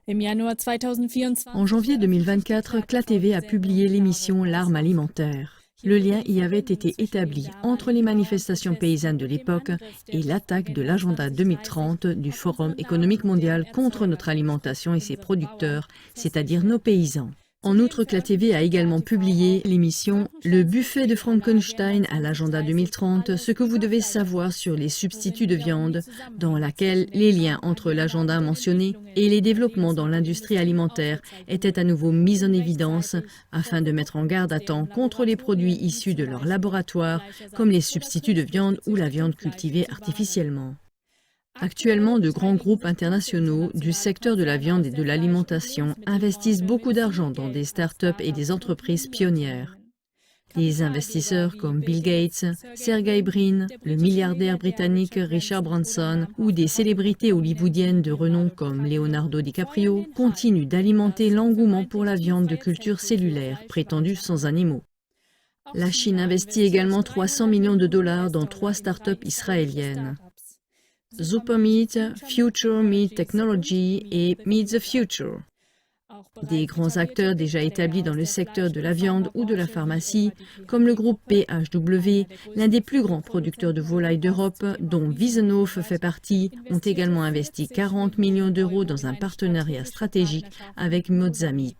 En janvier 2024, CLA-TV a publié l'émission L'arme alimentaire. Le lien y avait été établi entre les manifestations paysannes de l'époque et l'attaque de l'agenda 2030 du Forum économique mondial contre notre alimentation et ses producteurs, c'est-à-dire nos paysans. En outre, CLA-TV a également publié l'émission Le buffet de Frankenstein à l'agenda 2030, ce que vous devez savoir sur les substituts de viande, dans laquelle les liens entre l'agenda mentionné et les développements dans l'industrie alimentaire étaient à nouveau mis en évidence afin de mettre en garde à temps contre les produits issus de leur laboratoire, comme les substituts de viande ou la viande cultivée artificiellement. Actuellement, de grands groupes internationaux du secteur de la viande et de l'alimentation investissent beaucoup d'argent dans des start-up et des entreprises pionnières. Des investisseurs comme Bill Gates, Sergey Brin, le milliardaire britannique Richard Branson ou des célébrités hollywoodiennes de renom comme Leonardo DiCaprio continuent d'alimenter l'engouement pour la viande de culture cellulaire prétendue sans animaux. La Chine investit également 300 millions de dollars dans 3 start-up israéliennes. Zupameat, Future Meat Technology et Meat the Future. Des grands acteurs déjà établis dans le secteur de la viande ou de la pharmacie, comme le groupe PHW, l'un des plus grands producteurs de volailles d'Europe, dont Wiesenhof fait partie, ont également investi 40 millions d'euros dans un partenariat stratégique avec Mozamit.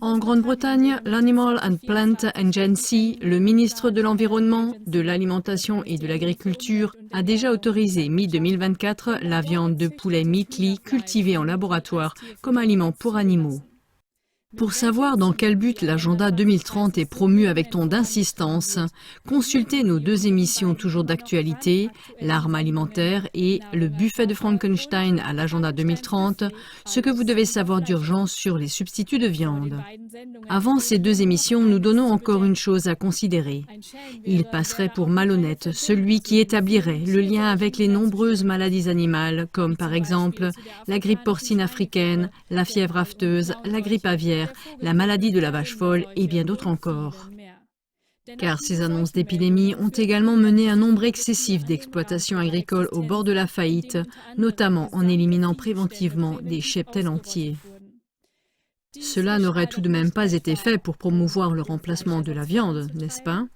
En Grande-Bretagne, l'Animal and Plant Agency, le ministre de l'Environnement, de l'Alimentation et de l'Agriculture, a déjà autorisé mi-2024 la viande de poulet Meatly cultivée en laboratoire comme aliment pour animaux. Pour savoir dans quel but l'agenda 2030 est promu avec tant d'insistance, consultez nos 2 émissions toujours d'actualité, L'arme alimentaire et Le buffet de Frankenstein à l'agenda 2030, ce que vous devez savoir d'urgence sur les substituts de viande. Avant ces 2 émissions, nous donnons encore une chose à considérer. Il passerait pour malhonnête celui qui établirait le lien avec les nombreuses maladies animales, comme par exemple la grippe porcine africaine, la fièvre afteuse, la grippe aviaire, la maladie de la vache folle et bien d'autres encore. Car ces annonces d'épidémie ont également mené un nombre excessif d'exploitations agricoles au bord de la faillite, notamment en éliminant préventivement des cheptels entiers. Cela n'aurait tout de même pas été fait pour promouvoir le remplacement de la viande, n'est-ce pas?